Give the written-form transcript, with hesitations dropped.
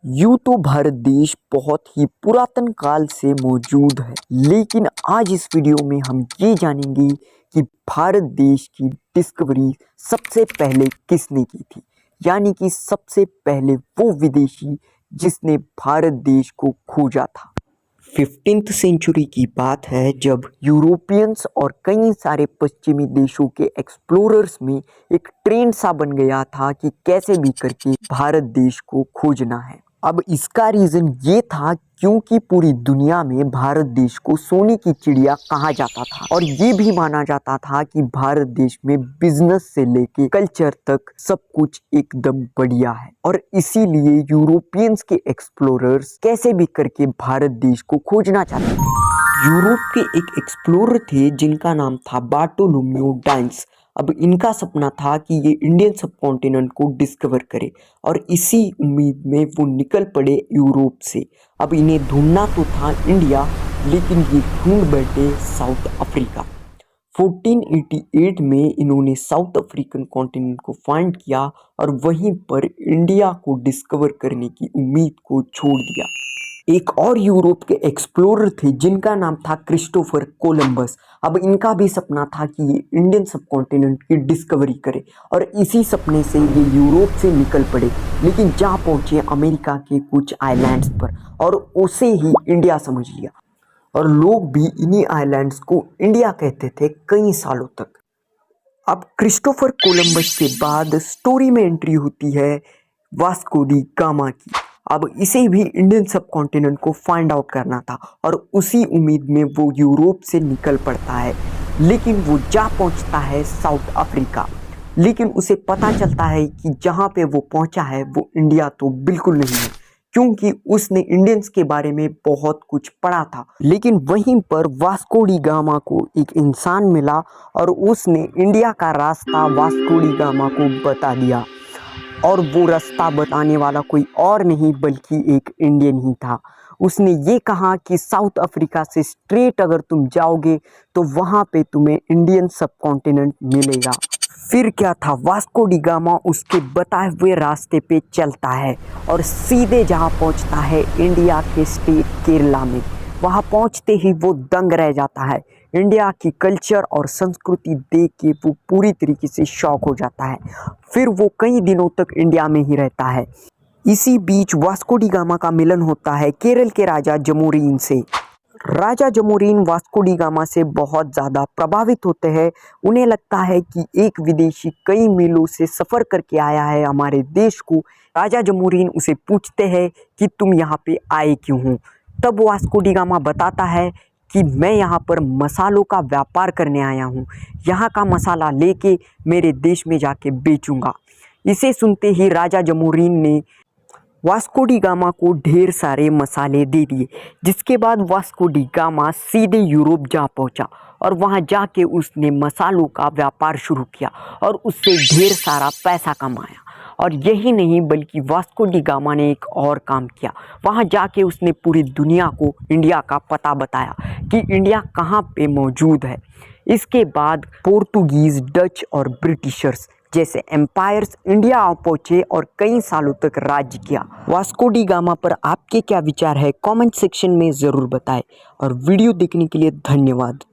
यूँ तो भारत देश बहुत ही पुरातन काल से मौजूद है, लेकिन आज इस वीडियो में हम ये जानेंगे कि भारत देश की डिस्कवरी सबसे पहले किसने की थी। यानी कि सबसे पहले वो विदेशी जिसने भारत देश को खोजा था। 15th सेंचुरी की बात है जब यूरोपियंस और कई सारे पश्चिमी देशों के एक्सप्लोरर्स में एक ट्रेंड सा बन गया था कि कैसे भी करके भारत देश को खोजना है। अब इसका रीज़न ये था क्योंकि पूरी दुनिया में भारत देश को सोने की चिड़िया कहा जाता था और ये भी माना जाता था कि भारत देश में बिजनेस से लेके कल्चर तक सब कुछ एकदम बढ़िया है और इसीलिए यूरोपियंस के एक्सप्लोरर्स कैसे भी करके भारत देश को खोजना चाहते थे। यूरोप के एक एक्सप्लोरर थे जिनका नाम था बार्टोलोम्यू डाइन्स। अब इनका सपना था कि ये इंडियन सबकॉन्टिनेंट को डिस्कवर करे और इसी उम्मीद में वो निकल पड़े यूरोप से। अब इन्हें ढूंढना तो था इंडिया, लेकिन ये ढूंढ बैठे साउथ अफ्रीका। 1488 में इन्होंने साउथ अफ्रीकन कॉन्टिनेंट को फाइंड किया और वहीं पर इंडिया को डिस्कवर करने की उम्मीद को छोड़ दिया। एक और यूरोप के एक्सप्लोरर थे जिनका नाम था क्रिस्टोफर कोलंबस। अब इनका भी सपना था कि ये इंडियन सबकॉन्टिनेंट की डिस्कवरी करे और इसी सपने से ये यूरोप से निकल पड़े, लेकिन जा पहुंचे अमेरिका के कुछ आइलैंड्स पर और उसे ही इंडिया समझ लिया और लोग भी इन्हीं आइलैंड्स को इंडिया कहते थे कई सालों तक। अब क्रिस्टोफर कोलंबस के बाद स्टोरी में एंट्री होती है वास्को डी गामा की। अब इसे भी इंडियन सबकॉन्टिनेंट को फाइंड आउट करना था और उसी उम्मीद में वो यूरोप से निकल पड़ता है, लेकिन वो जा पहुंचता है साउथ अफ्रीका। लेकिन उसे पता चलता है कि जहां पे वो पहुंचा है वो इंडिया तो बिल्कुल नहीं है, क्योंकि उसने इंडियंस के बारे में बहुत कुछ पढ़ा था। लेकिन वहीं पर वास्को डी गामा को एक इंसान मिला और उसने इंडिया का रास्ता वास्को डी गामा को बता दिया और वो रास्ता बताने वाला कोई और नहीं बल्कि एक इंडियन ही था। उसने ये कहा कि साउथ अफ्रीका से स्ट्रेट अगर तुम जाओगे तो वहाँ पे तुम्हें इंडियन सबकॉन्टिनेंट मिलेगा। फिर क्या था, वास्को डी गामा उसके बताए हुए रास्ते पे चलता है और सीधे जहाँ पहुँचता है इंडिया के स्टेट केरला में। वहाँ पहुँचते ही वो दंग रह जाता है। इंडिया की कल्चर और संस्कृति देख के वो पूरी तरीके से शॉक हो जाता है। फिर वो कई दिनों तक इंडिया में ही रहता है। इसी बीच वास्को डी गामा का मिलन होता है केरल के राजा जमोरीन से। राजा जमोरीन वास्को डी गामा से बहुत ज़्यादा प्रभावित होते हैं। उन्हें लगता है कि एक विदेशी कई मीलों से सफ़र करके आया है हमारे देश को। राजा जमोरीन उसे पूछते हैं कि तुम यहाँ पे आए क्यों हो। तब वास्को डी गामा बताता है कि मैं यहाँ पर मसालों का व्यापार करने आया हूँ, यहाँ का मसाला लेके मेरे देश में जाके बेचूंगा। इसे सुनते ही राजा जमोरीन ने वास्को डी गामा को ढेर सारे मसाले दे दिए, जिसके बाद वास्को डी गामा सीधे यूरोप जा पहुँचा और वहाँ जाके उसने मसालों का व्यापार शुरू किया और उससे ढेर सारा पैसा कमाया। और यही नहीं बल्कि वास्को डी गामा ने एक और काम किया। वहाँ जाके उसने पूरी दुनिया को इंडिया का पता बताया कि इंडिया कहाँ पे मौजूद है। इसके बाद पोर्तुगीज़, डच और ब्रिटिशर्स जैसे एम्पायर्स इंडिया आ पहुँचे और कई सालों तक राज्य किया। वास्को डी गामा पर आपके क्या विचार है, कमेंट सेक्शन में ज़रूर बताएं और वीडियो देखने के लिए धन्यवाद।